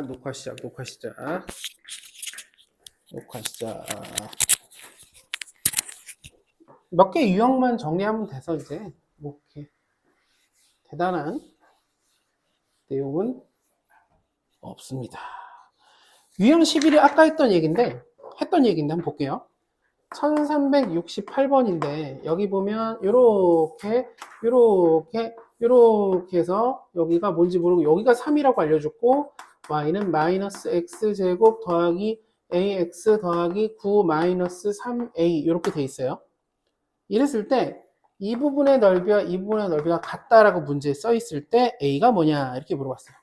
녹화 시작. 몇 개 유형만 정리하면 돼서 이제 뭐 이렇게 대단한 내용은 없습니다. 유형 11이 아까 했던 얘기인데 한번 볼게요. 1368번인데 여기 보면 요렇게 해서 여기가 뭔지 모르고 여기가 3이라고 알려줬고 y는 마이너스 x제곱 더하기 ax 더하기 9 마이너스 3a 이렇게 돼 있어요. 이랬을 때 이 부분의 넓이와 이 부분의 넓이가 같다라고 문제에 써 있을 때 a가 뭐냐 이렇게 물어봤어요.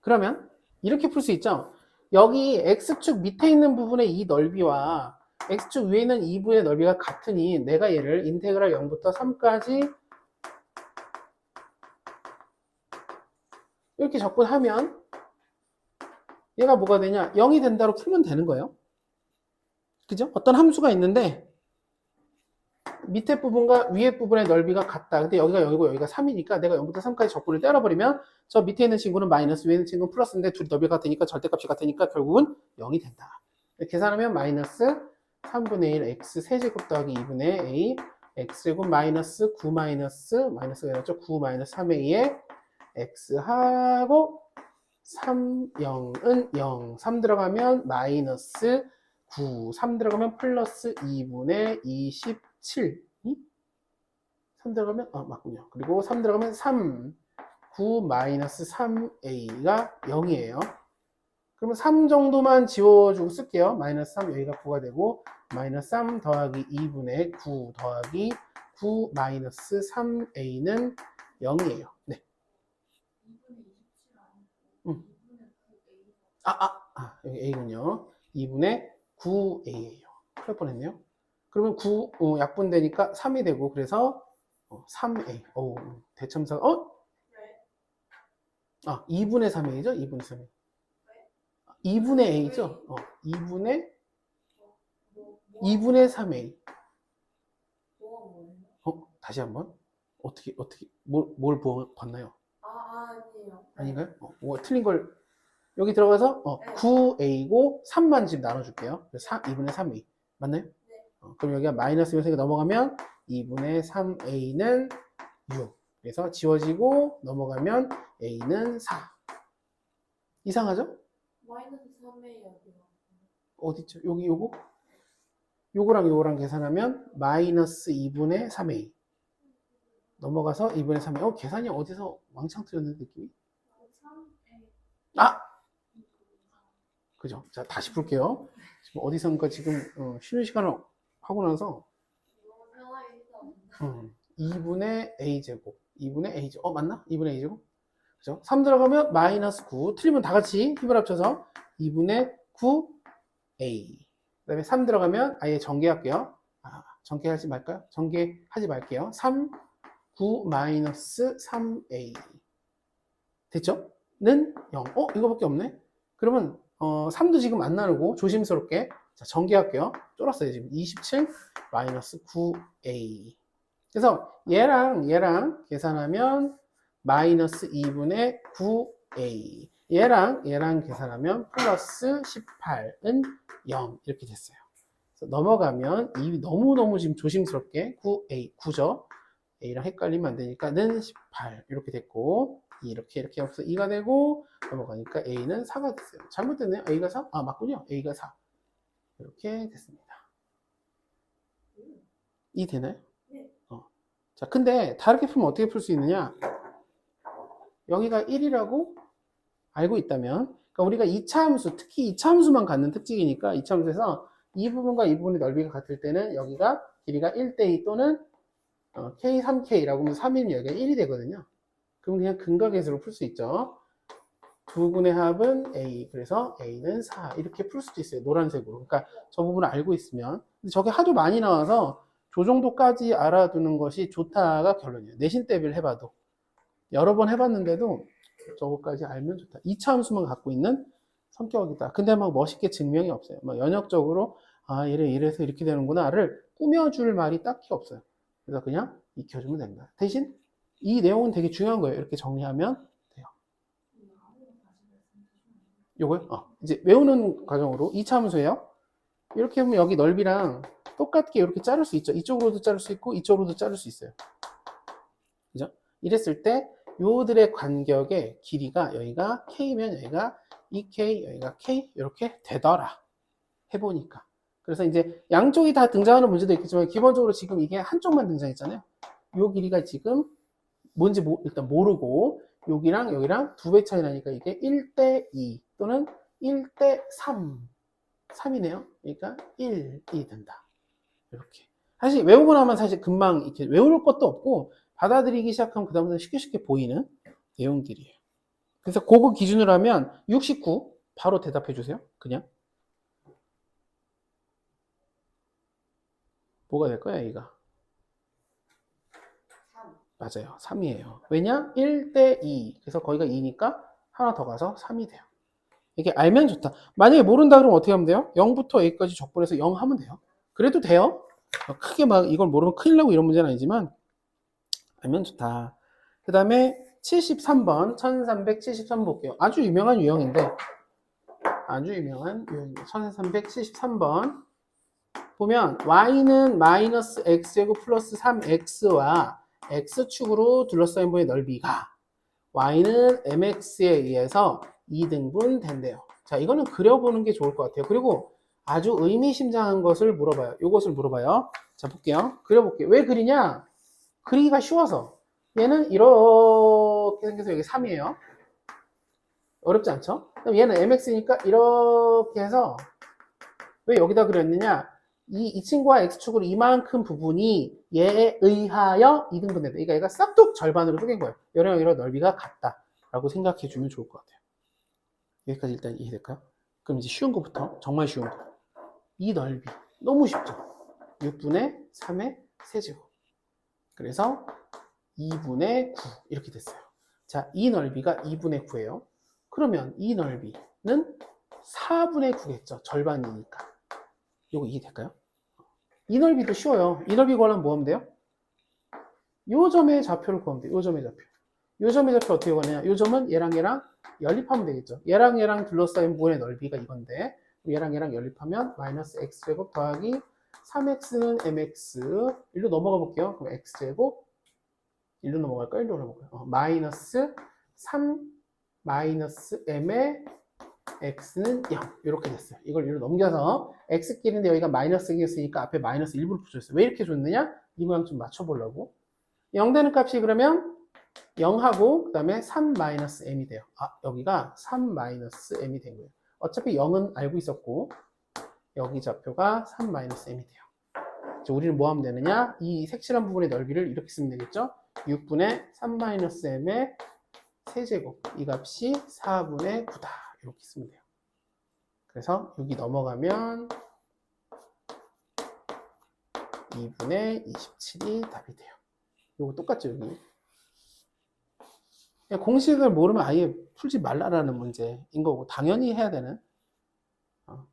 그러면 이렇게 풀 수 있죠. 여기 x축 밑에 있는 부분의 이 넓이와 x축 위에 있는 이 부분의 넓이가 같으니 내가 얘를 인테그랄 0부터 3까지 이렇게 접근하면 얘가 뭐가 되냐? 0이 된다로 풀면 되는 거예요. 그죠? 어떤 함수가 있는데 밑에 부분과 위에 부분의 넓이가 같다. 근데 여기가 0이고 여기가 3이니까 내가 0부터 3까지 적분을 때려버리면 저 밑에 있는 친구는 마이너스, 위에 있는 친구는 플러스인데 둘이 넓이가 같으니까 절대값이 같으니까 결국은 0이 된다. 계산하면 마이너스 3분의 1 x 세제곱 더하기 2분의 a x제곱 마이너스 9 마이너스가 되었죠. 9 마이너스 3a에 x하고 3, 0은 0. 3 들어가면 마이너스 9. 3 들어가면 플러스 2분의 27. 3 들어가면, 맞군요. 그리고 3 들어가면 3. 9 마이너스 3a가 0이에요. 그러면 3 정도만 지워주고 쓸게요. 마이너스 3, 여기가 9가 되고, 마이너스 3 더하기 2분의 9 더하기 9 마이너스 3a는 0이에요. 네. 여기 a군요. 2분의 9a예요. 큰일 뻔했네요. 그러면 9 약분되니까 3이 되고 그래서 3a. 대첨사. 2분의 3a죠? 2분의 3a. 2분의 a죠? 2분의 3a. 다시 한번. 어떻게 뭘 봤나요? 아니에요. 아닌가요? 틀린 걸 여기 들어가서 9a고 3만 지금 나눠줄게요. 2분의 3a. 맞나요? 네. 그럼 여기가 마이너스 면세가 넘어가면 2분의 3a는 6. 그래서 지워지고 넘어가면 a는 4. 이상하죠? 마이너스 3의 여기요. 어디죠? 여기 요거랑 계산하면 마이너스 2분의 3a. 넘어가서 2분의 3a. 계산이 어디서 왕창 틀렸는 느낌이? 3A. 그죠? 자, 다시 풀게요. 지금 어디선가 지금 쉬는 시간을 하고 나서 2분의 a제곱 2분의 a제곱 맞나? 2분의 a제곱 그죠? 3 들어가면 마이너스 9 틀리면 다 같이 힘을 합쳐서 2분의 9a 그 다음에 3 들어가면 아예 전개할게요. 전개하지 말까요? 전개하지 말게요. 3 9 마이너스 3a 됐죠? 는 0. 이거밖에 없네? 그러면 3도 지금 안 나누고 조심스럽게 자, 전개할게요. 쫄았어요. 지금 27 마이너스 9a. 그래서 얘랑 계산하면 마이너스 2분의 9a. 얘랑 계산하면 플러스 18은 0 이렇게 됐어요. 그래서 넘어가면 너무너무 지금 조심스럽게 9죠. a랑 헷갈리면 안 되니까 는 18 이렇게 됐고 이렇게 없어 2가 되고 넘어가니까 a는 4가 됐어요. 잘못됐네요. a가 4? 맞군요. a가 4 이렇게 됐습니다. 이 되나요? 네. 자, 근데 다르게 풀면 어떻게 풀 수 있느냐? 여기가 1이라고 알고 있다면 그러니까 우리가 2차 함수, 특히 2차 함수만 갖는 특징이니까 2차 함수에서 이 부분과 이 부분의 넓이가 같을 때는 여기가 길이가 1대2 또는 k, 3k라고 하면 3이면 여기가 1이 되거든요. 그럼 그냥 근각계수로 풀 수 있죠. 두 분의 합은 a. 그래서 a는 4. 이렇게 풀 수도 있어요. 노란색으로. 그러니까 저 부분을 알고 있으면. 근데 저게 하도 많이 나와서 저 정도까지 알아두는 것이 좋다가 결론이에요. 내신 대비를 해봐도. 여러 번 해봤는데도 저거까지 알면 좋다. 2차 함수만 갖고 있는 성격이다. 근데 막 멋있게 증명이 없어요. 막 연역적으로 이래서 이렇게 되는구나를 꾸며줄 말이 딱히 없어요. 그래서 그냥 익혀주면 된다. 대신 이 내용은 되게 중요한 거예요. 이렇게 정리하면 돼요. 요거요? 이제 외우는 과정으로 2차 함수예요. 이렇게 하면 여기 넓이랑 똑같게 이렇게 자를 수 있죠. 이쪽으로도 자를 수 있고 이쪽으로도 자를 수 있어요. 그죠? 이랬을 때 요들의 간격의 길이가 여기가 K면 여기가 2K, 여기가 K 이렇게 되더라. 해보니까. 그래서 이제 양쪽이 다 등장하는 문제도 있겠지만 기본적으로 지금 이게 한쪽만 등장했잖아요. 요 길이가 지금 뭔지 일단 모르고 여기랑 여기랑 2배 차이 나니까 이게 1대2 또는 1대3 3이네요. 그러니까 1이 된다. 이렇게. 사실 외우고 나면 사실 금방 이렇게 외울 것도 없고 받아들이기 시작하면 그다음부터 쉽게 쉽게 보이는 내용들이에요. 그래서 그거 기준으로 하면 69 바로 대답해 주세요. 그냥 뭐가 될 거야, 이가? 3. 맞아요. 3이에요. 왜냐? 1대2. 그래서 거기가 2니까 하나 더 가서 3이 돼요. 이게 알면 좋다. 만약에 모른다 그러면 어떻게 하면 돼요? 0부터 A까지 적분해서 0 하면 돼요. 그래도 돼요. 크게 막 이걸 모르면 큰일 나고 이런 문제는 아니지만 알면 좋다. 그 다음에 73번 1373 볼게요. 아주 유명한 유형인데 1373번 보면 y는 마이너스 x제곱 플러스 3x와 x축으로 둘러싸인 부의 넓이가 y는 mx에 의해서 2등분 된대요. 자, 이거는 그려보는 게 좋을 것 같아요. 그리고 아주 의미심장한 것을 물어봐요. 이것을 물어봐요. 자, 볼게요. 그려볼게요. 왜 그리냐? 그리기가 쉬워서. 얘는 이렇게 생겨서 여기 3이에요. 어렵지 않죠? 그럼 얘는 mx니까 이렇게 해서 왜 여기다 그렸느냐? 이 친구와 x축으로 이만큼 부분이 얘에 의하여 2등분 된다. 그러니까 얘가 싹둑 절반으로 쪼갠 거예요. 여러 여러 넓이가 같다. 라고 생각해 주면 좋을 것 같아요. 여기까지 일단 이해될까요? 그럼 이제 쉬운 거부터, 정말 쉬운 거. 이 넓이. 너무 쉽죠? 6분의 3의 세제곱. 그래서 2분의 9. 이렇게 됐어요. 자, 이 넓이가 2분의 9예요. 그러면 이 넓이는 4분의 9겠죠. 절반이니까. 이거 이해될까요? 이 넓이도 쉬워요. 이 넓이 구하려면 뭐 하면 돼요? 요 점의 좌표를 구하면 돼요. 요 점의 좌표. 요 점의 좌표 어떻게 구하느냐? 요 점은 얘랑 얘랑 연립하면 되겠죠. 얘랑 얘랑 둘러싸인 부분의 넓이가 이건데 얘랑 얘랑 연립하면 마이너스 x제곱 더하기 3x는 mx 일로 넘어가 볼게요. 그럼 x제곱 일로 넘어갈까요? 일로 넘어갈까요? 마이너스 3 마이너스 m의 x는 0 이렇게 됐어요. 이걸 위로 넘겨서 x끼리인데 여기가 마이너스였으니까 앞에 마이너스 일부러 붙여줬어요. 왜 이렇게 줬느냐? 이 모양 좀 맞춰보려고. 0 되는 값이 그러면 0하고 그 다음에 3 마이너스 m이 돼요. 여기가 3 마이너스 m이 된 거예요. 어차피 0은 알고 있었고 여기 좌표가 3 마이너스 m이 돼요. 우리는 뭐 하면 되느냐? 이 색칠한 부분의 넓이를 이렇게 쓰면 되겠죠? 6분의 3 마이너스 m의 세제곱 이 값이 4분의 9다. 이렇게 쓰면 돼요. 그래서 여기 넘어가면 2분의 27이 답이 돼요. 이거 똑같죠, 여기. 그냥 공식을 모르면 아예 풀지 말라라는 문제인 거고, 당연히 해야 되는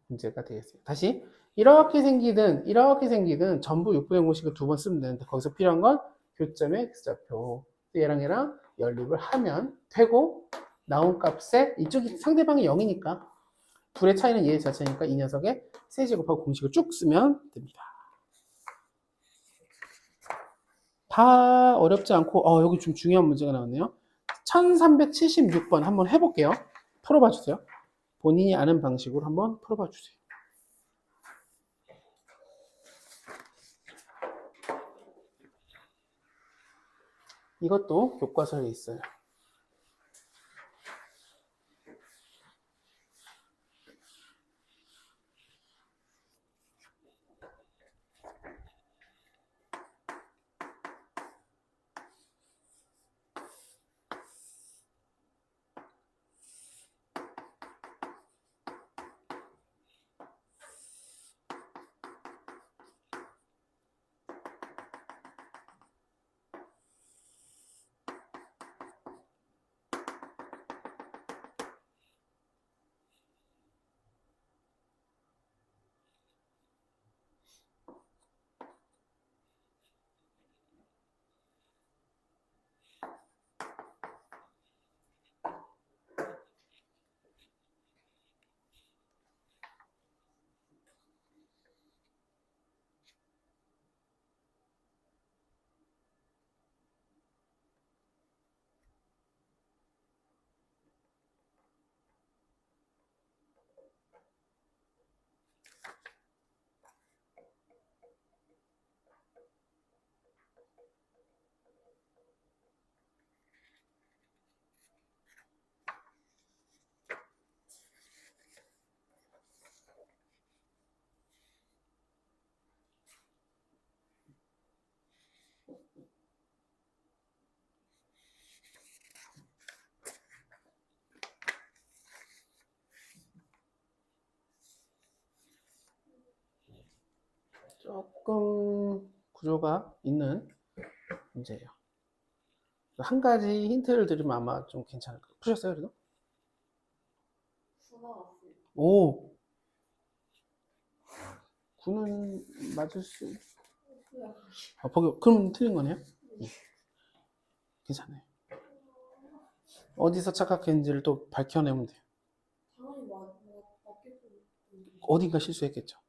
문제가 되겠어요. 다시, 이렇게 생기든 전부 6분의 공식을 2번 쓰면 되는데, 거기서 필요한 건 교점의 x좌표. 얘랑 연립을 하면 되고, 나온 값에 이쪽이 상대방이 0이니까, 둘의 차이는 얘 자체니까 이 녀석의 세제곱하고 공식을 쭉 쓰면 됩니다. 다 어렵지 않고 여기 좀 중요한 문제가 나왔네요. 1376번 한번 해볼게요. 풀어봐 주세요. 본인이 아는 방식으로 한번 풀어봐 주세요. 이것도 교과서에 있어요. 조금 구조가 있는 문제예요. 한 가지 힌트를 드리면 아마 좀 괜찮을 거예요. 푸셨어요, 그래도? 수가 없어요. 오! 9는 맞을 수, 그럼 틀린 거네요? 괜찮아요. 어디서 착각했는지를 또 밝혀내면 돼요. 당연히 맞겠죠. 어딘가 실수했겠죠.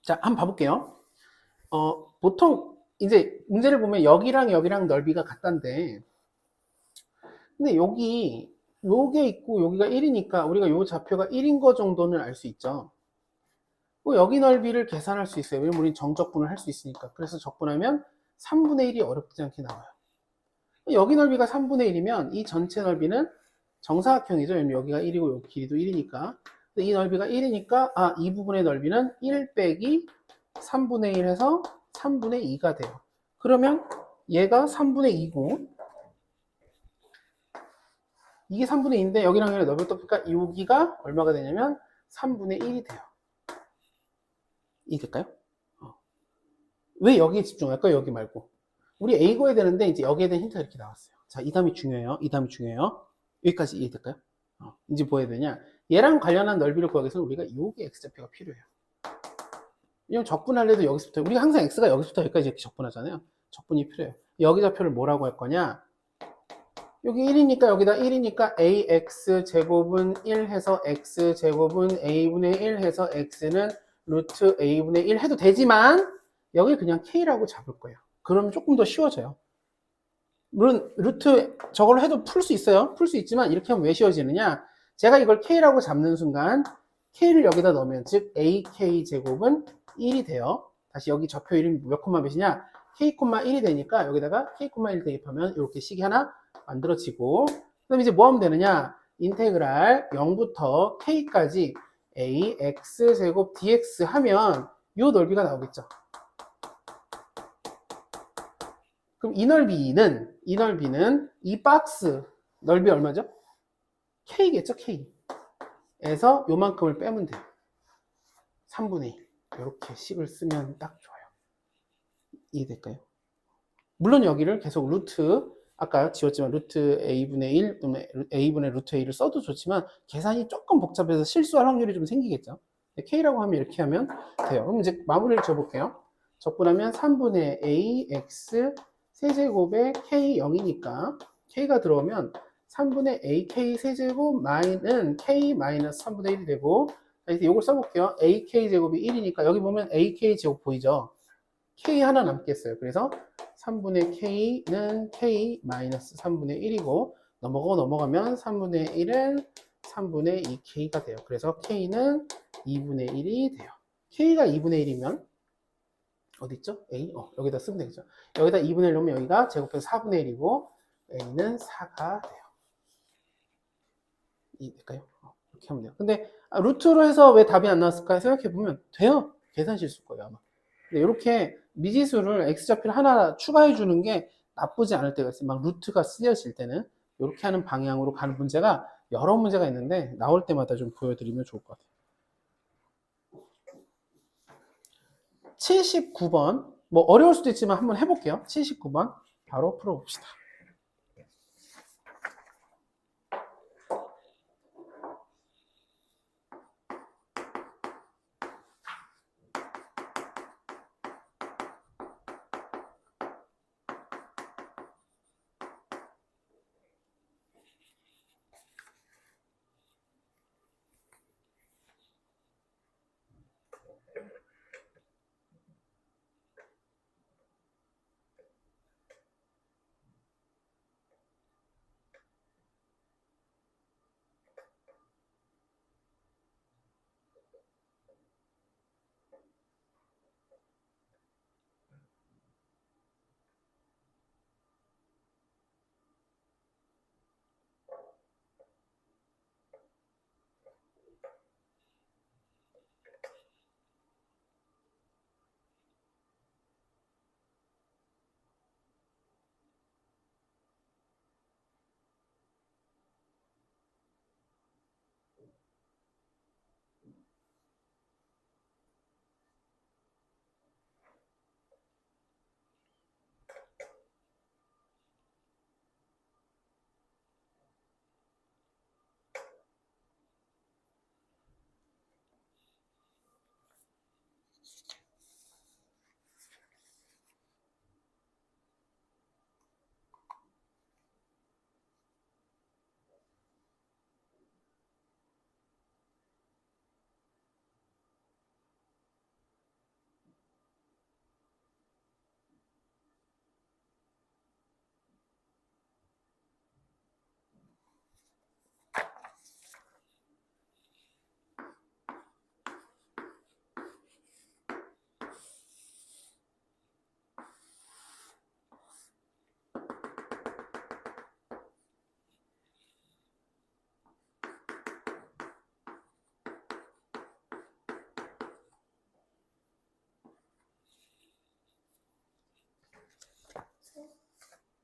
자, 한번 봐볼게요. 보통 이제 문제를 보면 여기랑 여기랑 넓이가 같단데, 근데 여기 요게 있고 여기가 1이니까 우리가 요 좌표가 1인 거 정도는 알 수 있죠. 뭐 여기 넓이를 계산할 수 있어요. 왜냐면 우린 정적분을 할 수 있으니까. 그래서 적분하면 3분의 1이 어렵지 않게 나와요. 여기 넓이가 3분의 1이면 이 전체 넓이는 정사각형이죠. 왜냐면 여기가 1이고 여기 길이도 1이니까. 이 넓이가 1이니까 이 부분의 넓이는 1 빼기 3분의 1 해서 3분의 2가 돼요. 그러면 얘가 3분의 2고 이게 3분의 2인데 여기랑 여기랑 넓이가 똑같으니까 여기가 얼마가 되냐면 3분의 1이 돼요. 이해될까요? 왜 여기에 집중할까요? 여기 말고. 우리 A 구해야 되는데 이제 여기에 대한 힌트가 이렇게 나왔어요. 자, 이 다음이 중요해요. 이 다음이 중요해요. 여기까지 이해될까요? 이제 뭐 해야 되냐? 얘랑 관련한 넓이를 구하기 위해서는 우리가 여기 x좌표가 필요해요. 왜냐면 적분하려도 여기서부터 우리가 항상 x가 여기서부터 여기까지 이렇게 적분하잖아요. 적분이 필요해요. 여기 좌표를 뭐라고 할 거냐? 여기 1이니까 여기다 1이니까 ax 제곱은 1 해서 x 제곱은 a분의 1 해서 x는 루트 a분의 1 해도 되지만 여기 그냥 k라고 잡을 거예요. 그러면 조금 더 쉬워져요. 물론 루트 저걸로 해도 풀 수 있어요. 풀 수 있지만 이렇게 하면 왜 쉬워지느냐? 제가 이걸 k라고 잡는 순간 k를 여기다 넣으면 즉 ak 제곱은 1이 돼요. 다시 여기 좌표 이름이 몇 콤마 몇이냐? k, 1이 되니까 여기다가 k, 1 대입하면 이렇게 식이 하나 만들어지고 그럼 이제 뭐 하면 되느냐? 인테그랄 0부터 k까지 ax 제곱 dx 하면 이 넓이가 나오겠죠. 그럼 이 넓이는 이 박스 넓이 얼마죠? K겠죠, K. 에서 요만큼을 빼면 돼요. 3분의 1. 이렇게 식을 쓰면 딱 좋아요. 이해될까요? 물론 여기를 계속 루트, 아까 지웠지만 루트 A분의 1 또는 A분의 루트 A를 써도 좋지만 계산이 조금 복잡해서 실수할 확률이 좀 생기겠죠. K라고 하면 이렇게 하면 돼요. 그럼 이제 마무리를 지어볼게요. 적분하면 3분의 AX 세제곱에 K0이니까 K가 들어오면 3분의 AK 세제곱 마이는 K 마이너스 3분의 1이 되고 이제 이걸 써볼게요. AK 제곱이 1이니까 여기 보면 AK 제곱 보이죠? K 하나 남겠어요. 그래서 3분의 K는 K 마이너스 3분의 1이고 넘어가면 3분의 1은 3분의 2K가 돼요. 그래서 K는 2분의 1이 돼요. K가 2분의 1이면 어디 있죠? A? 여기다 쓰면 되겠죠. 여기다 2분의 1 넣으면 여기가 제곱해서 4분의 1이고 A는 4가 돼요. 이해될까요? 이렇게 하면 돼요. 근데 루트로 해서 왜 답이 안 나왔을까 생각해보면 돼요. 계산 실수일 거예요 아마. 근데 이렇게 미지수를 x좌표를 하나 추가해 주는 게 나쁘지 않을 때가 있어요. 막 루트가 쓰여질 때는 이렇게 하는 방향으로 가는 문제가 여러 문제가 있는데 나올 때마다 좀 보여드리면 좋을 것 같아요. 79번 뭐 어려울 수도 있지만 한번 해볼게요. 79번 바로 풀어봅시다.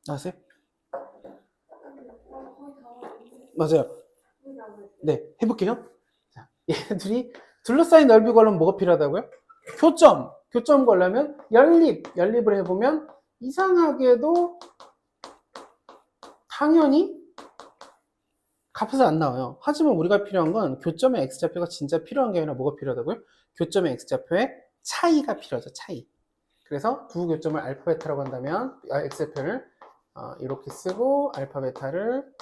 나왔어요? 거의 다 왔는데. 맞아요. 거의 다 왔어요. 네, 해볼게요. 자, 얘들이 둘러싸인 넓이 구하려면 뭐가 필요하다고요? 교점 구하려면 연립을 해보면 이상하게도 당연히 값에서 안 나와요. 하지만 우리가 필요한 건 교점의 x좌표가 진짜 필요한 게 아니라 뭐가 필요하다고요? 교점의 x좌표의 차이가 필요하죠. 차이. 그래서 두 교점을 알파 베타라고 한다면 x좌표를 이렇게 쓰고 알파 베타를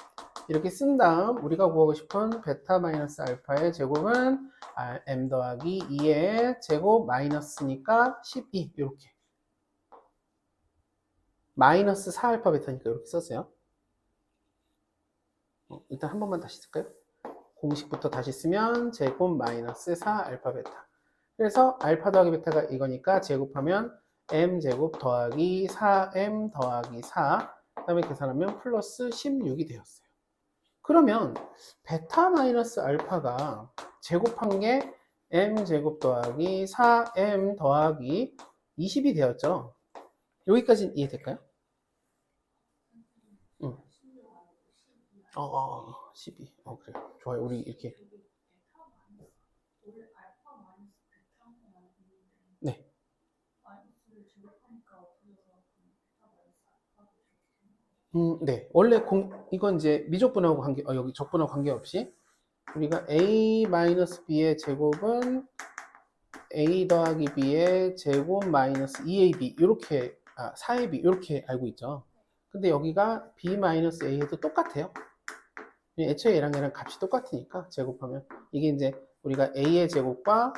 이렇게 쓴 다음 우리가 구하고 싶은 베타 마이너스 알파의 제곱은 m 더하기 2의 제곱 마이너스니까 12 이렇게 마이너스 4 알파 베타니까 이렇게 썼어요. 일단 한 번만 다시 쓸까요? 공식부터 다시 쓰면 제곱 마이너스 4 알파 베타. 그래서 알파 더하기 베타가 이거니까 제곱하면 m 제곱 더하기 4m 더하기 4 그다음에 계산하면 플러스 16이 되었어요. 그러면 베타 마이너스 알파가 제곱한 게 m 제곱 더하기 4m 더하기 20이 되었죠. 여기까지는 이해될까요? 12. 그래요. 좋아요. 우리 이렇게. 네. 네. 원래 이건 이제 미적분하고 여기 적분하고 관계없이 우리가 a-b의 제곱은 a 더하기 b의 제곱 마이너스 2ab 이렇게 4ab 이렇게 알고 있죠. 근데 여기가 b 마이너스 a에도 똑같아요. 애초에 얘랑 값이 똑같으니까 제곱하면 이게 이제 우리가 a의 제곱과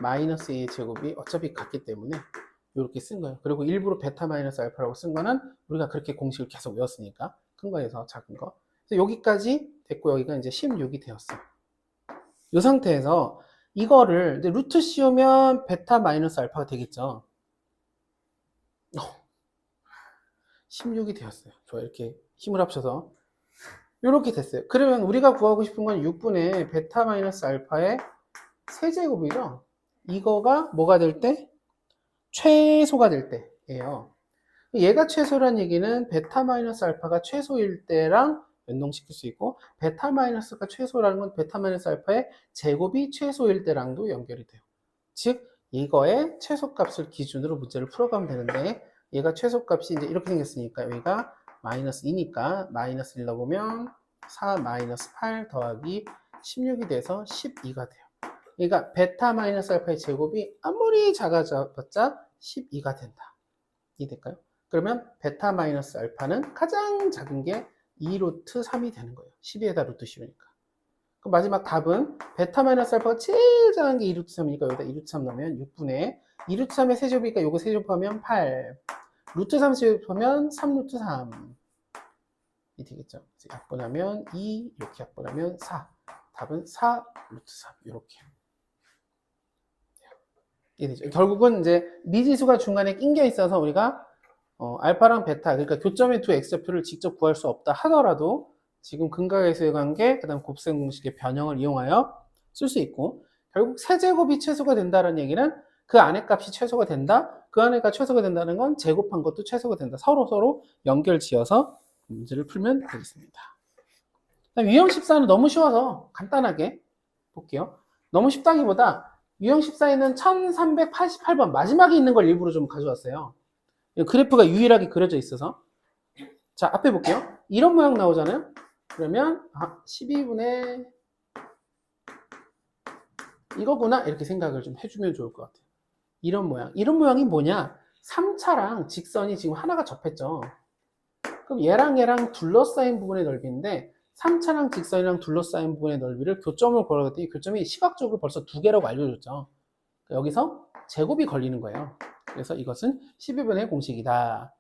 마이너스 a의 제곱이 어차피 같기 때문에 이렇게 쓴 거예요. 그리고 일부러 베타 마이너스 알파라고 쓴 거는 우리가 그렇게 공식을 계속 외웠으니까 큰 거에서 작은 거. 그래서 여기까지 됐고 여기가 이제 16이 되었어요. 이 상태에서 이거를 이제 루트 씌우면 베타 마이너스 알파가 되겠죠. 16이 되었어요. 좋아 이렇게 힘을 합쳐서 이렇게 됐어요. 그러면 우리가 구하고 싶은 건 6분의 베타 마이너스 알파의 세제곱이죠. 이거가 뭐가 될 때? 최소가 될 때예요. 얘가 최소란 얘기는 베타 마이너스 알파가 최소일 때랑 연동시킬 수 있고 베타 마이너스가 최소라는 건 베타 마이너스 알파의 제곱이 최소일 때랑도 연결이 돼요. 즉 이거의 최소값을 기준으로 문제를 풀어가면 되는데 얘가 최소값이 이제 이렇게 생겼으니까 여기가 마이너스 2니까 마이너스 1 넣어보면 4 마이너스 8 더하기 16이 돼서 12가 돼요. 그러니까 베타 마이너스 알파의 제곱이 아무리 작아져봤자 12가 된다. 이해될까요? 그러면 베타 마이너스 알파는 가장 작은 게 2루트 3이 되는 거예요. 12에다 루트 씌우니까. 그럼 마지막 답은 베타 마이너스 알파가 제일 작은 게 2루트 3이니까 여기다 2루트 3 넣으면 6분의 2루트 3의 세제곱이니까 요거 세제곱하면 8 루트 3 세제곱하면 3루트 3 이 되겠죠. 약분하면 2 이렇게 약분하면 4 답은 4 루트 3 이렇게 이해되죠. 결국은 이제 미지수가 중간에 낑겨 있어서 우리가 알파랑 베타 그러니까 교점의 두 x좌표를 직접 구할 수 없다 하더라도 지금 근각에서의 관계 그다음 곱셈 공식의 변형을 이용하여 쓸 수 있고 결국 세제곱이 최소가 된다는 얘기는 그 안에 값이 최소가 된다. 그 안에가 최소가 된다는 건 제곱한 것도 최소가 된다. 서로 연결 지어서 문제를 풀면 되겠습니다. 유형 14는 너무 쉬워서 간단하게 볼게요. 너무 쉽다기보다 유형 14에는 1388번 마지막에 있는 걸 일부러 좀 가져왔어요. 그래프가 유일하게 그려져 있어서 자 앞에 볼게요. 이런 모양 나오잖아요. 그러면 12분의 이거구나 이렇게 생각을 좀 해주면 좋을 것 같아요. 이런 모양이 뭐냐 3차랑 직선이 지금 하나가 접했죠. 그럼 얘랑 둘러싸인 부분의 넓이인데 3차랑 직선이랑 둘러싸인 부분의 넓이를 교점을 걸었더니 교점이 시각적으로 벌써 2개라고 알려줬죠. 여기서 제곱이 걸리는 거예요. 그래서 이것은 12분의 공식이다.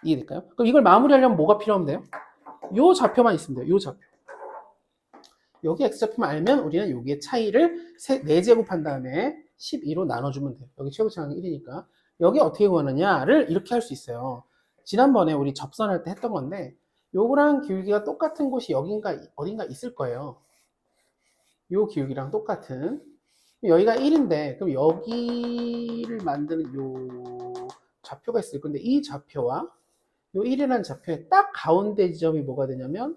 이해될까요? 그럼 이걸 마무리하려면 뭐가 필요하면 돼요? 요 좌표만 있으면 돼요. 요 좌표. 여기 x좌표만 알면 우리는 여기의 차이를 4제곱한 다음에 12로 나눠주면 돼요. 여기 최고차항이 1이니까. 여기 어떻게 구하느냐를 이렇게 할 수 있어요. 지난번에 우리 접선할 때 했던 건데 요거랑 기울기가 똑같은 곳이 여긴가 어딘가 있을 거예요. 요 기울기랑 똑같은 여기가 1인데 그럼 여기를 만드는 요 좌표가 있을 건데 이 좌표와 요 1이라는 좌표의 딱 가운데 지점이 뭐가 되냐면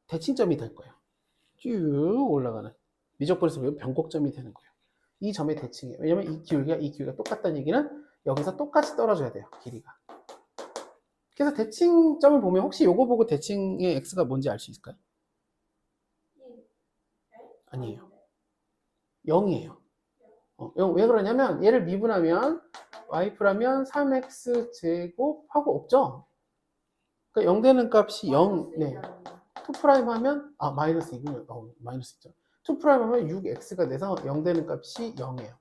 대칭점이 될 거예요. 쭉 올라가는 미적분에서 보면 변곡점이 되는 거예요. 이 점의 대칭이에요. 왜냐면 이 기울기가 똑같다는 얘기는 여기서 똑같이 떨어져야 돼요. 길이가. 그래서 대칭점을 보면 혹시 요거 보고 대칭의 x가 뭔지 알 수 있을까요? 아니에요. 0이에요. 왜 그러냐면 얘를 미분하면 y프라면 3x 제곱하고 없죠? 그러니까 0 되는 값이 0, 네. 2 프라임 하면 마이너스 2군요. 마이너스 있죠. 2 프라임 하면 6x가 돼서 0 되는 값이 0이에요.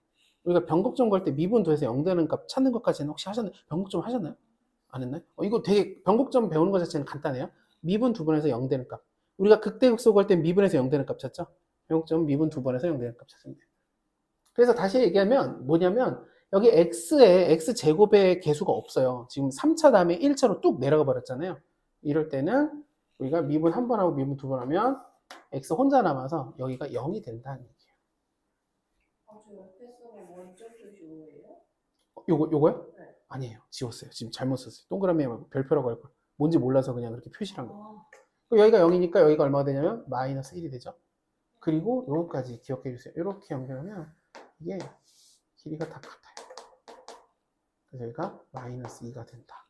우리가 변곡점 걸 때 미분 더해서 0 되는 값 찾는 것까지는 혹시 하셨나요? 변곡점 하셨나요? 안 했나요? 이거 되게 변곡점 배우는 것 자체는 간단해요. 미분 두 번에서 0 되는 값. 우리가 극대극소 걸 때 미분에서 0 되는 값 찾죠? 변곡점 미분 두 번에서 0 되는 값 찾으면 돼요. 그래서 다시 얘기하면 뭐냐면 여기 x에 x제곱의 개수가 없어요. 지금 3차 다음에 1차로 뚝 내려가 버렸잖아요. 이럴 때는 우리가 미분 한 번 하고 미분 두 번 하면 x 혼자 남아서 여기가 0이 된다는 얘기예요. 저 옆에 쓰고 원점 표시 5예요? 요거요? 네. 아니에요. 지웠어요. 지금 잘못 썼어요. 동그라미에 별표라고 할 걸. 뭔지 몰라서 그냥 그렇게 표시를 한 거예요. 여기가 0이니까 여기가 얼마가 되냐면 마이너스 1이 되죠. 그리고 요거까지 기억해 주세요. 이렇게 연결하면 이게 길이가 다 같아요. 그래서 여기가 마이너스 2가 된다.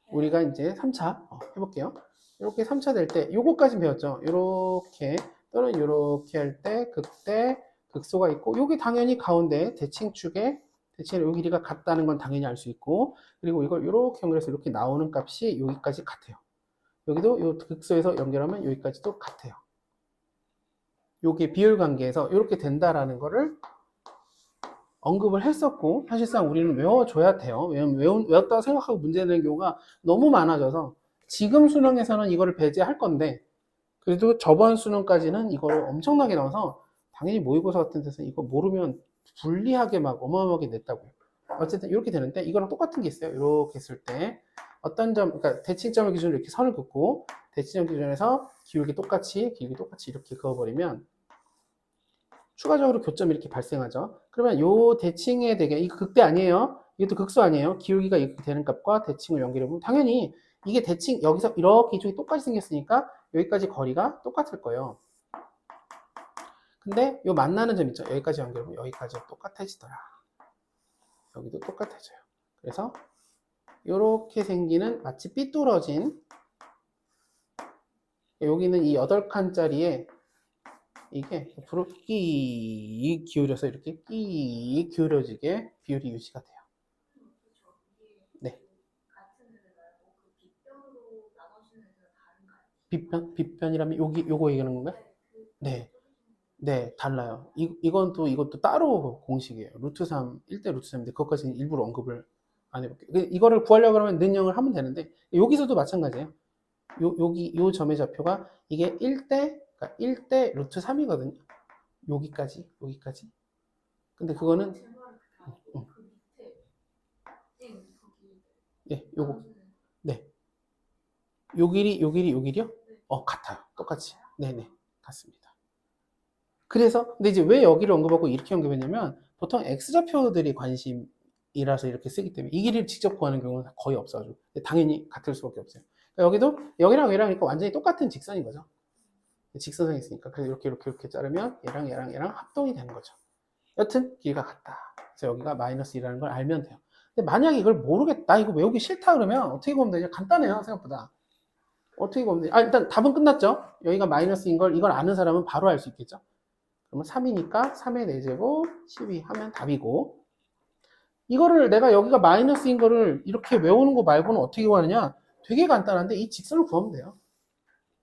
우리가 이제 3차 해볼게요. 이렇게 3차 될 때 요거까지 배웠죠. 이렇게 또는 이렇게 할 때 극대 극소가 있고 여기 당연히 가운데 대칭축에 대칭의 요 길이가 같다는 건 당연히 알 수 있고 그리고 이걸 이렇게 연결해서 이렇게 나오는 값이 여기까지 같아요. 여기도 요 극소에서 연결하면 여기까지도 같아요. 요게 비율 관계에서 이렇게 된다라는 거를 언급을 했었고 사실상 우리는 외워줘야 돼요. 왜냐면 외웠다고 생각하고 문제 내는 경우가 너무 많아져서 지금 수능에서는 이거를 배제할 건데 그래도 저번 수능까지는 이거를 엄청나게 나와서 당연히 모의고사 같은 데서 이거 모르면 불리하게 막 어마어마하게 냈다고요. 어쨌든 이렇게 되는데 이거랑 똑같은 게 있어요. 이렇게 했을 때 어떤 점, 그러니까 대칭점을 기준으로 이렇게 선을 긋고 대칭점 기준에서 길이 똑같이 이렇게 그어버리면 추가적으로 교점이 이렇게 발생하죠. 그러면 요 대칭의 대개, 이거 극대 아니에요. 이것도 극소 아니에요. 기울기가 이렇게 되는 값과 대칭을 연결해보면 당연히 이게 대칭, 여기서 이렇게 이쪽이 똑같이 생겼으니까 여기까지 거리가 똑같을 거예요. 근데 요 만나는 점 있죠. 여기까지 연결하면 여기까지 똑같아지더라. 여기도 똑같아져요. 그래서 이렇게 생기는 마치 삐뚤어진 여기는 이 8칸짜리에 이게 옆으로 끼 기울여서 이렇게 끼 기울여지게 비율이 유지가 돼요. 네. 같은 애들 말고 그 빗변으로 나눠지는 애들은 다른가요? 빗변이라면 요거 얘기하는 건가요? 네. 네, 달라요. 이것도 따로 공식이에요. 루트 3, 1대 루트 3인데 그것까지는 일부러 언급을 안 해볼게요. 이거를 구하려고 하면 능형을 하면 되는데 여기서도 마찬가지예요. 요 점의 좌표가 이게 1대, 그러니까 1대 루트 3이거든요. 여기까지. 근데 그거는 제 말은 그게 아니고 그 밑에 거기 네, 요거 나눠지는 네. 요 길이요? 네. 같아요. 똑같이. 네네. 같습니다. 그래서, 근데 이제 왜 여기를 언급하고 이렇게 언급했냐면, 보통 X좌표들이 관심이라서 이렇게 쓰기 때문에, 이 길이를 직접 구하는 경우는 거의 없어가지고, 당연히 같을 수밖에 없어요. 그러니까 여기도, 여기랑 얘랑 완전히 똑같은 직선인 거죠. 직선상이 있으니까. 그래서 이렇게 자르면, 얘랑 합동이 되는 거죠. 여튼, 길이가 같다. 그래서 여기가 마이너스 2라는 걸 알면 돼요. 근데 만약에 이걸 모르겠다, 이거 외우기 싫다 그러면, 어떻게 보면 되냐? 간단해요, 생각보다. 어떻게 보면 되냐? 일단 답은 끝났죠? 여기가 마이너스인 걸, 이걸 아는 사람은 바로 알 수 있겠죠? 그러면 3이니까 3의 4제곱 12 하면 답이고 이거를 내가 여기가 마이너스인 거를 이렇게 외우는 거 말고는 어떻게 구하느냐 되게 간단한데 이 직선을 구하면 돼요.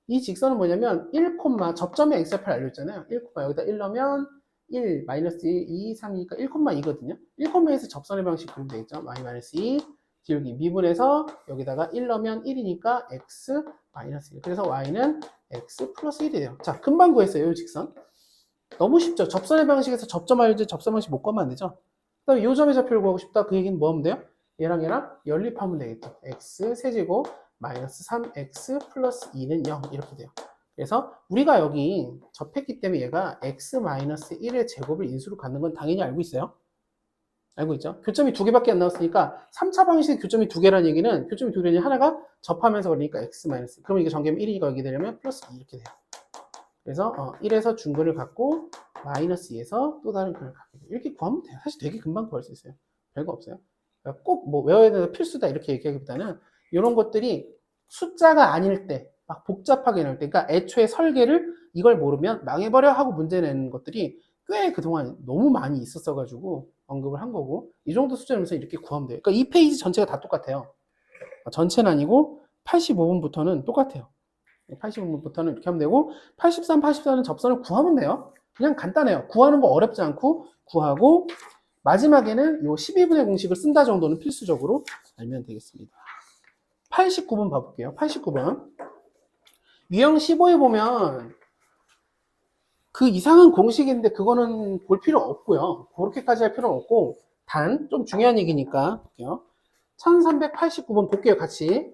이 직선은 뭐냐면 1, 접점의 x좌표를 알려줬잖아요. 1, 여기다 1 넣으면 1, 마이너스 1, 2, 3이니까 1,2거든요. 1,2에서 접선의 방식 그리면 되겠죠. 마이너스 2, 기울기 미분해서 여기다가 1 넣으면 1이니까 x 마이너스 1. 그래서 y는 x 플러스 1이 돼요. 자, 금방 구했어요. 이 직선. 너무 쉽죠. 접선의 방식에서 접점 알지 접선 방식 못 구하면 안 되죠. 그다음에 요 점의 좌표를 구하고 싶다. 그 얘기는 뭐 하면 돼요? 얘랑 연립하면 되겠죠. x 세제곱 마이너스 3x 플러스 2는 0 이렇게 돼요. 그래서 우리가 여기 접했기 때문에 얘가 x 마이너스 1의 제곱을 인수로 갖는 건 당연히 알고 있어요. 알고 있죠? 교점이 두 개밖에 안 나왔으니까 3차 방식의 교점이 두 개라는 얘기는 교점이 두 개라는 하나가 접하면서 그러니까 x 마이너스. 그러면 이게 정계면 1이니까 여기 되려면 플러스 2 이렇게 돼요. 그래서 1에서 중근을 갖고 마이너스 2에서 또 다른 근을 갖게 돼요. 이렇게 구하면 돼요. 사실 되게 금방 구할 수 있어요. 별거 없어요. 그러니까 꼭 뭐 외워야 되는 필수다 이렇게 얘기하기보다는 이런 것들이 숫자가 아닐 때, 막 복잡하게 나올 때, 그러니까 애초에 설계를 이걸 모르면 망해버려 하고 문제 내는 것들이 꽤 그동안 너무 많이 있었어가지고 언급을 한 거고, 이 정도 수준이면서 이렇게 구하면 돼요. 그러니까 이 페이지 전체가 다 똑같아요. 전체는 아니고 85분부터는 똑같아요. 85분부터는 이렇게 하면 되고, 83, 84는 접선을 구하면 돼요. 그냥 간단해요. 구하는 거 어렵지 않고 구하고, 마지막에는 요 12분의 공식을 쓴다 정도는 필수적으로 알면 되겠습니다. 89번 봐볼게요. 89번. 유형 15에 보면 그 이상은 공식인데 그거는 볼 필요 없고요. 그렇게까지 할 필요는 없고, 단 좀 중요한 얘기니까 볼게요. 1389번 볼게요. 같이.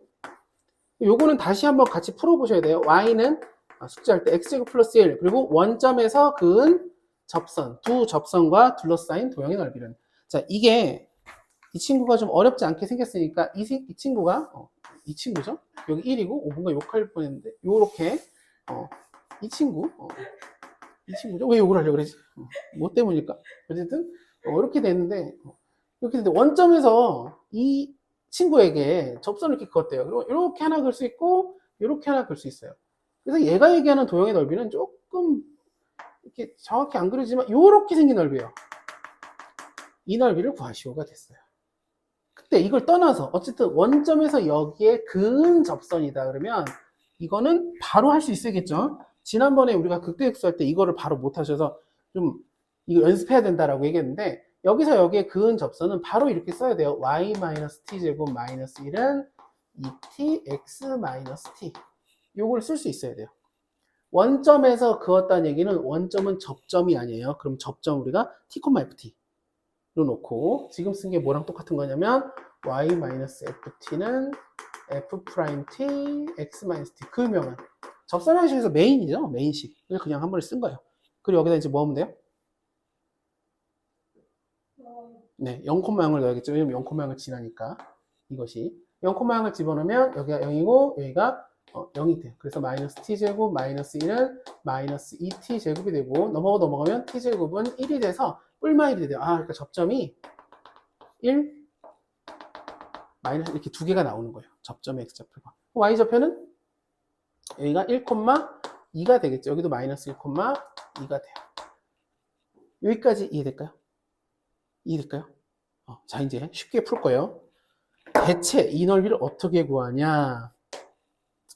요거는 다시 한번 같이 풀어보셔야 돼요. y는 숙제할 때 x제곱 플러스 1, 그리고 원점에서 그은 접선, 두 접선과 둘러싸인 도형의 넓이는. 자, 이게 이 친구가 좀 어렵지 않게 생겼으니까 이 친구가 이 친구죠. 여기 1이고 5분과 욕할 뻔했는데 요렇게 이 친구죠. 왜 욕을 하려고 그러지? 뭐 때문일까? 어쨌든 이렇게 되는데 이렇게 되는데 원점에서 이 친구에게 접선을 이렇게 그었대요. 그리고 이렇게 하나 그을 수 있고 이렇게 하나 그을 수 있어요. 그래서 얘가 얘기하는 도형의 넓이는 조금 이렇게 정확히 안 그려지만 이렇게 생긴 넓이에요. 이 넓이를 구하시오가 됐어요. 근데 이걸 떠나서 어쨌든 원점에서 여기에 그은 접선이다 그러면 이거는 바로 할 수 있어야겠죠. 지난번에 우리가 극대역수 할 때 이거를 바로 못 하셔서 좀 이거 연습해야 된다라고 얘기했는데, 여기서 여기에 그은 접선은 바로 이렇게 써야 돼요. y-t 제곱 마이너스 1은 2t x-t. 요걸 쓸 수 있어야 돼요. 원점에서 그었다는 얘기는 원점은 접점이 아니에요. 그럼 접점 우리가 t, ft 로 놓고, 지금 쓴 게 뭐랑 똑같은 거냐면 y-ft는 f'(t) x-t. 그 유명한 접선 방식에서 메인이죠. 메인식. 그냥 한 번에 쓴 거예요. 그리고 여기다 이제 뭐 하면 돼요? 네, 0,0을 넣어야겠죠. 왜냐면 0,0을 지나니까. 이것이 0,0을 집어넣으면 여기가 0이고 여기가 0이 돼요. 그래서 마이너스 t제곱 마이너스 1은 마이너스 2t 제곱이 되고, 넘어가면 t제곱은 1이 돼서 뿔마 1이 돼요. 그러니까 접점이 1 마이너스 이렇게 두 개가 나오는 거예요. 접점의 x좌표가. y좌표는 여기가 1,2가 되겠죠. 여기도 마이너스 1,2가 돼요. 여기까지 이해될까요? 이해될까요? 자, 이제 쉽게 풀 거예요. 대체 이 넓이를 어떻게 구하냐?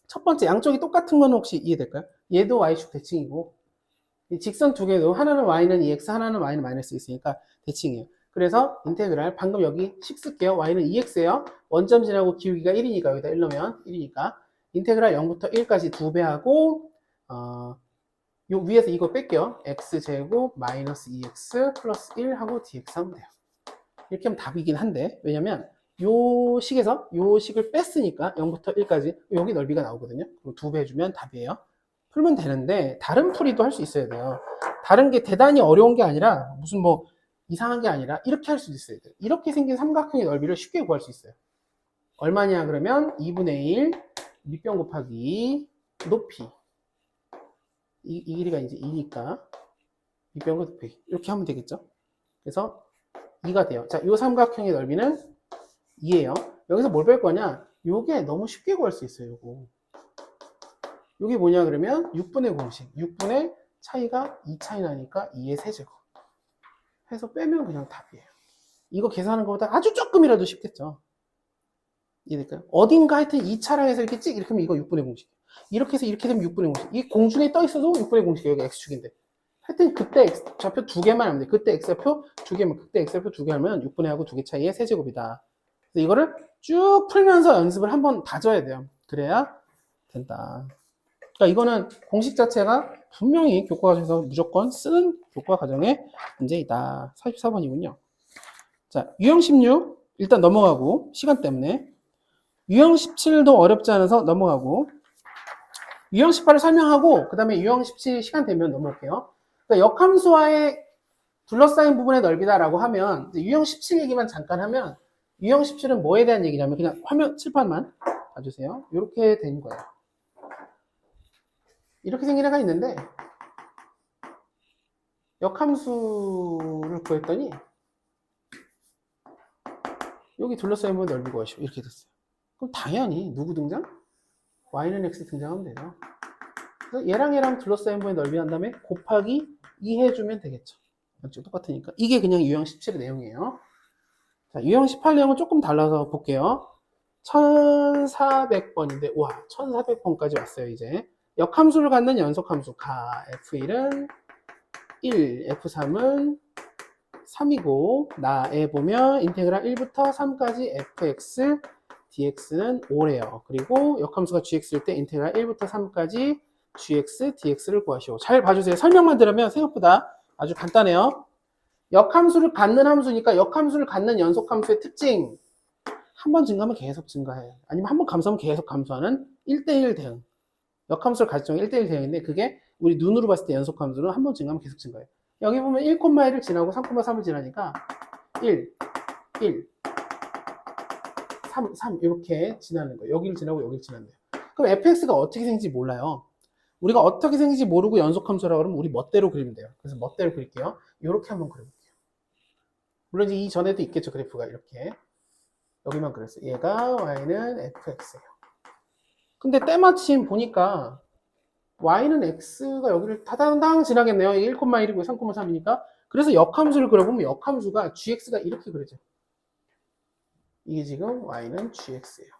첫 번째, 양쪽이 똑같은 건 혹시 이해될까요? 얘도 y축 대칭이고, 이 직선 두 개도 하나는 y는 2x, 하나는 y는 마이너스 있으니까 대칭이에요. 그래서 인테그랄, 방금 여기 식 쓸게요. y는 2x예요. 원점 지나고 기울기가 1이니까 여기다 1 넣으면 1이니까 인테그랄 0부터 1까지 2배하고 요 위에서 이거 뺄게요. x제곱 마이너스 2x 플러스 1 하고 dx 하면 돼요. 이렇게 하면 답이긴 한데, 왜냐면 요 식에서 요 식을 뺐으니까 0부터 1까지 여기 넓이가 나오거든요. 그리고 2배 해주면 답이에요. 풀면 되는데 다른 풀이도 할 수 있어야 돼요. 다른 게 대단히 어려운 게 아니라 무슨 뭐 이상한 게 아니라 이렇게 할 수도 있어야 돼요. 이렇게 생긴 삼각형의 넓이를 쉽게 구할 수 있어요. 얼마냐 그러면 2분의 1 밑변 곱하기 높이, 이 길이가 이제 2니까 밑변 곱하기 이렇게 하면 되겠죠. 그래서 2가 돼요. 자, 이 삼각형의 넓이는 2예요. 여기서 뭘 뺄 거냐? 요게 너무 쉽게 구할 수 있어요. 요게 뭐냐 그러면 6분의 공식, 6분의 차이가 2 차이 나니까 2의 세제곱 해서 빼면 그냥 답이에요. 이거 계산하는 것보다 아주 조금이라도 쉽겠죠. 이해될까요? 어딘가 하여튼 2차랑 해서 이렇게 이렇게 하면 이거 6분의 공식, 이렇게 해서 이렇게 되면 6분의 공식, 이 공중에 떠 있어도 6분의 공식이에요. 여기 x축인데 하여튼 그때 x좌표 두 개만 하면 돼. 그때 x좌표 두 개만, 그때 x좌표 두 개 하면 6분의 하고 두 개 차이의 세제곱이다. 그래서 이거를 쭉 풀면서 연습을 한번 다져야 돼요. 그래야 된다. 그러니까 이거는 공식 자체가 분명히 교과 과정에서 무조건 쓰는 교과 과정의 문제이다. 44번이군요. 자, 유형 16 일단 넘어가고, 시간 때문에. 유형 17도 어렵지 않아서 넘어가고, 유형 18을 설명하고 그 다음에 유형 17 시간 되면 넘어올게요. 그러니까 역함수와의 둘러싸인 부분의 넓이다라고 하면 유형 17 얘기만 잠깐 하면 유형 17은 뭐에 대한 얘기냐면 그냥 화면 칠판만 봐주세요. 이렇게 된 거예요. 이렇게 생긴 애가 있는데 역함수를 구했더니 여기 둘러싸인 부분 넓이 구하시오. 이렇게 됐어요. 그럼 당연히 누구 등장? y는 x 등장하면 되죠. 그래서 얘랑 둘러싸인 부분의 넓이 한 다음에 곱하기 2 해주면 되겠죠. 맞죠? 똑같으니까. 이게 그냥 유형 17의 내용이에요. 자, 유형 18 내용은 조금 달라서 볼게요. 1400번인데, 와, 1400번까지 왔어요, 이제. 역함수를 갖는 연속함수. 가, F1은 1, F3은 3이고, 나에 보면 인테그랄 1부터 3까지 fx, dx는 5래요. 그리고 역함수가 gx일 때 인테그랄 1부터 3까지 gx, dx를 구하시오. 잘 봐주세요. 설명만 들으면 생각보다 아주 간단해요. 역함수를 갖는 함수니까 역함수를 갖는 연속함수의 특징. 한 번 증가하면 계속 증가해. 아니면 한 번 감소하면 계속 감소하는 1대1 대응. 역함수를 가질 경우 1대1 대응인데 그게 우리 눈으로 봤을 때 연속함수는 한 번 증가하면 계속 증가해. 여기 보면 1,1을 지나고 3,3을 지나니까 1, 1, 3, 3 이렇게 지나는 거예요. 여기를 지나고 여기를 지나는 거예요. 그럼 fx가 어떻게 생긴지 몰라요. 우리가 어떻게 생긴지 모르고 연속함수라고 그러면 우리 멋대로 그리면 돼요. 그래서 멋대로 그릴게요. 이렇게 한번 그려볼게요. 물론 이제 이전에도 있겠죠. 그래프가 이렇게. 여기만 그렸어요. 얘가 y는 fx예요. 근데 때마침 보니까 y는 x가 여기를 다당당 지나겠네요. 이게 1,1이고 3,3이니까. 그래서 역함수를 그려보면 역함수가 gx가 이렇게 그려져요. 이게 지금 y는 gx예요.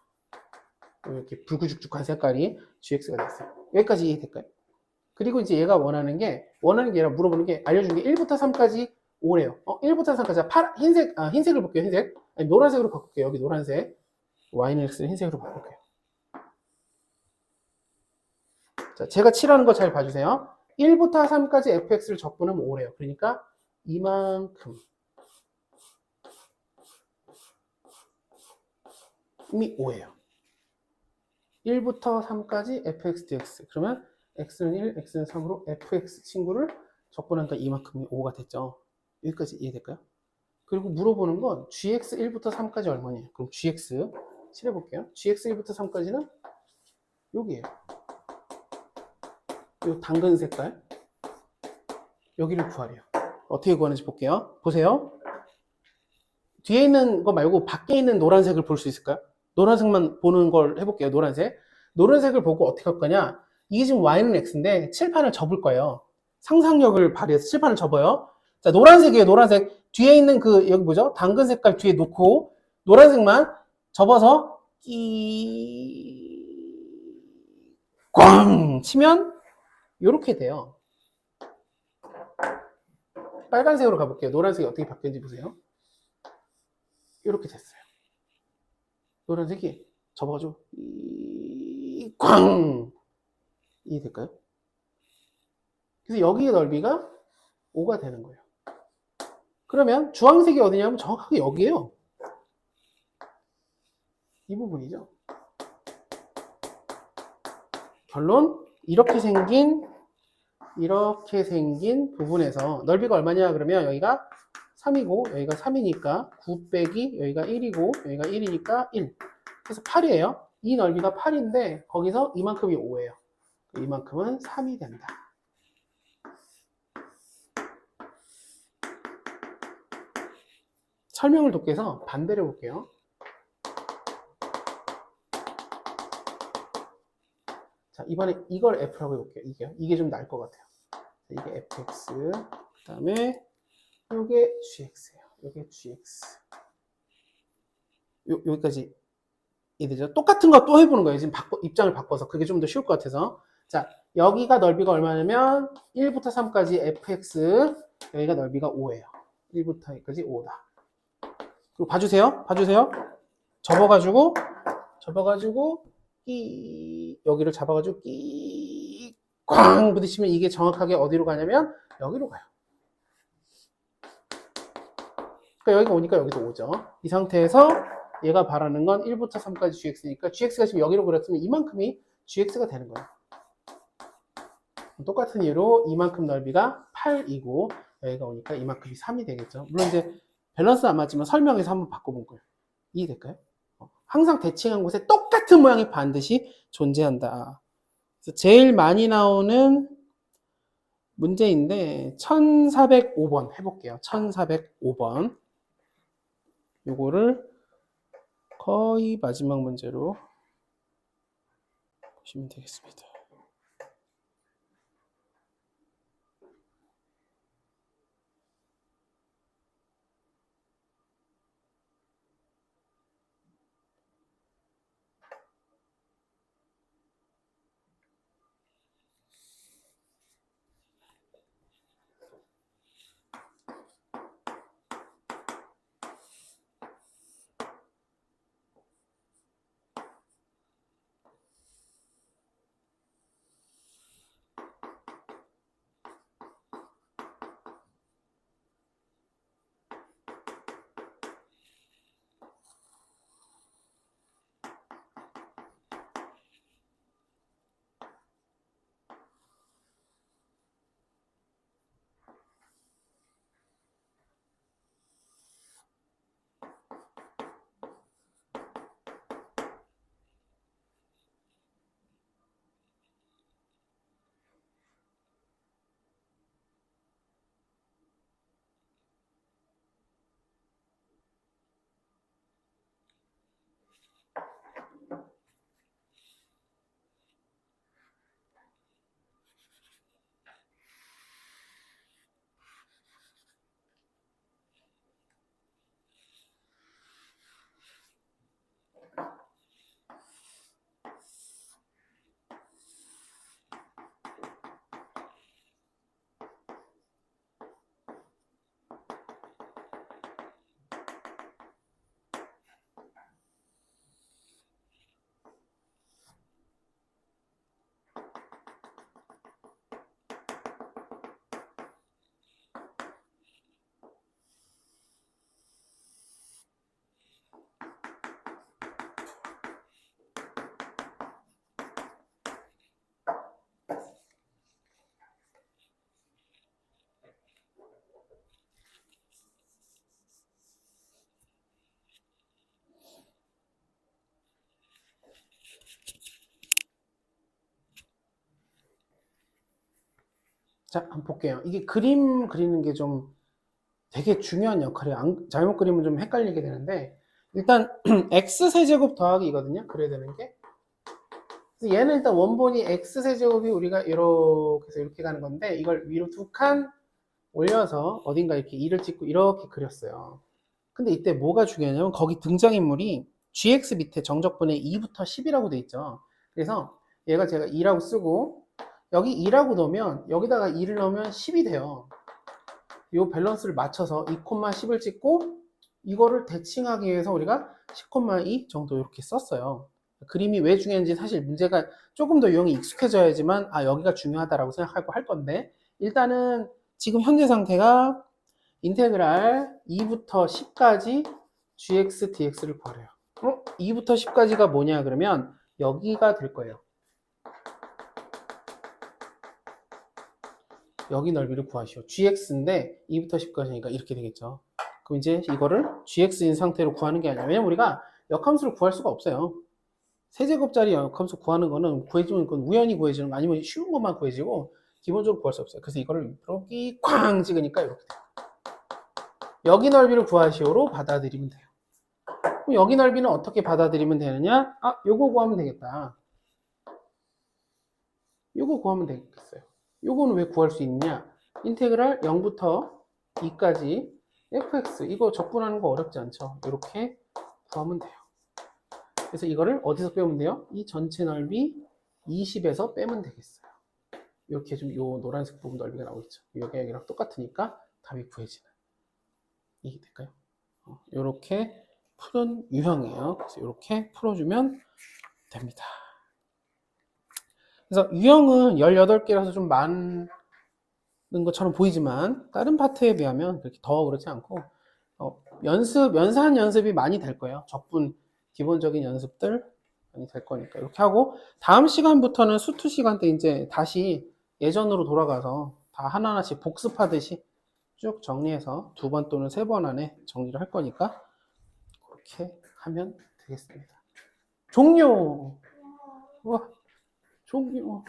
이렇게 불구죽죽한 색깔이 gx가 됐어요. 여기까지 이해될까요? 그리고 이제 얘가 원하는 게 얘랑 물어보는 게 알려준 게 1부터 3까지 5래요. 1부터 3까지 흰색을 볼게요. 흰색. 아니, 노란색으로 바꿀게요. 여기 노란색. y는 x를 흰색으로 바꿀게요. 자, 제가 칠하는 거 잘 봐주세요. 1부터 3까지 fx를 적분하면 5래요. 그러니까 이만큼. 이미 5예요. 1부터 3까지 fx dx. 그러면 x는 1, x는 3으로 fx 친구를 적분하니까 이만큼이 5가 됐죠. 여기까지 이해될까요? 그리고 물어보는 건 gx 1부터 3까지 얼마냐? 그럼 gx 칠해볼게요. gx 1부터 3까지는 여기에요. 이 당근 색깔 여기를 구하래요. 어떻게 구하는지 볼게요. 보세요. 뒤에 있는 거 말고 밖에 있는 노란색을 볼 수 있을까요? 노란색만 보는 걸 해볼게요. 노란색을 보고 어떻게 할 거냐? 이게 지금 y는 x인데 칠판을 접을 거예요. 상상력을 발휘해서 칠판을 접어요. 자, 노란색이에요. 노란색. 뒤에 있는 그 여기 뭐죠? 당근 색깔 뒤에 놓고 노란색만 접어서 꽝 치면 이렇게 돼요. 빨간색으로 가볼게요. 노란색이 어떻게 바뀌는지 보세요. 이렇게 됐어요. 노란색이 접어가지고 꽝 이해될까요? 그래서 여기의 넓이가 5가 되는 거예요. 그러면 주황색이 어디냐면 정확하게 여기에요. 이 부분이죠. 결론 이렇게 생긴 부분에서 넓이가 얼마냐 그러면 여기가 3이고 여기가 3이니까 9 빼기 여기가 1이고 여기가 1이니까 1. 그래서 8이에요. 이 넓이가 8인데 거기서 이만큼이 5예요. 이만큼은 3이 된다. 설명을 돕기 위해서 반대로 볼게요. 자, 이번에 이걸 f라고 해볼게요. 이게 좀 나을 것 같아요. 이게 fx, 그 다음에 이게 gx예요. 이게 gx. 여기까지 이해되죠? 똑같은 거 또 해보는 거예요. 지금 입장을 바꿔서 그게 좀 더 쉬울 것 같아서. 자, 여기가 넓이가 얼마냐면 1부터 3까지 fx, 여기가 넓이가 5예요. 1부터 여기까지 5다. 그리고 봐주세요. 접어가지고 여기를 잡아가지고 꽝 부딪히면 이게 정확하게 어디로 가냐면 여기로 가요. 그러니까 여기가 오니까 여기도 오죠. 이 상태에서 얘가 바라는 건 1부터 3까지 gx니까 gx가 지금 여기로 그렸으면 이만큼이 gx가 되는 거예요. 똑같은 이유로 이만큼 넓이가 8이고 여기가 오니까 이만큼이 3이 되겠죠. 물론 이제 밸런스 안 맞지만 설명에서 한번 바꿔본 거예요. 이해될까요? 항상 대칭한 곳에 똑같은 모양이 반드시 존재한다. 그래서 제일 많이 나오는 문제인데 1405번 해볼게요. 1405번 요거를 거의 마지막 문제로 보시면 되겠습니다. 자, 한번 볼게요. 이게 그림 그리는 게 좀 되게 중요한 역할이에요. 잘못 그리면 좀 헷갈리게 되는데 일단 x세제곱 더하기거든요. 그래야 되는 게. 그래서 얘는 일단 원본이 x세제곱이 우리가 이렇게 해서 이렇게 가는 건데 이걸 위로 두 칸 올려서 어딘가 이렇게 2를 찍고 이렇게 그렸어요. 근데 이때 뭐가 중요하냐면 거기 등장인물이 gx 밑에 정적분에 2부터 10이라고 돼 있죠. 그래서 얘가 제가 2라고 쓰고 여기 2라고 넣으면 여기다가 2를 넣으면 10이 돼요. 이 밸런스를 맞춰서 2,10을 찍고 이거를 대칭하기 위해서 우리가 10,2 정도 이렇게 썼어요. 그림이 왜 중요한지 사실 문제가 조금 더 유형이 익숙해져야지만 아 여기가 중요하다라고 생각하고 할 건데 일단은 지금 현재 상태가 인테그랄 2부터 10까지 gx dx를 구하래요. 2부터 10까지가 뭐냐 그러면 여기가 될 거예요. 여기 넓이를 구하시오. gx인데 2부터 10까지니까 이렇게 되겠죠. 그럼 이제 이거를 gx인 상태로 구하는 게 아니라 왜냐면 우리가 역함수를 구할 수가 없어요. 세제곱짜리 역함수 구하는 거는 구해주는 건 우연히 구해지는 거 아니면 쉬운 것만 구해지고 기본적으로 구할 수 없어요. 그래서 이거를 이렇게 쾅 찍으니까 이렇게 돼요. 여기 넓이를 구하시오로 받아들이면 돼요. 그럼 여기 넓이는 어떻게 받아들이면 되느냐? 아, 요거 구하면 되겠다. 요거 구하면 되겠어요. 요거는 왜 구할 수 있느냐? 인테그랄 0부터 2까지 fx 이거 적분하는 거 어렵지 않죠? 이렇게 구하면 돼요. 그래서 이거를 어디서 빼면 돼요? 이 전체 넓이 20에서 빼면 되겠어요. 이렇게 좀 요 노란색 부분 넓이가 나오겠죠. 여기 여기랑 똑같으니까 답이 구해지는. 이게 될까요? 이렇게 푸는 유형이에요. 그래서 이렇게 풀어주면 됩니다. 그래서 유형은 18개라서 좀 많은 것처럼 보이지만 다른 파트에 비하면 그렇게 더 그렇지 않고 연산 연습이 많이 될 거예요. 적분 기본적인 연습들 많이 될 거니까 이렇게 하고 다음 시간부터는 수투 시간 때 이제 다시 예전으로 돌아가서 다 하나하나씩 복습하듯이 쭉 정리해서 2번 또는 3번 안에 정리를 할 거니까 그렇게 하면 되겠습니다. 종료! 와, 종료!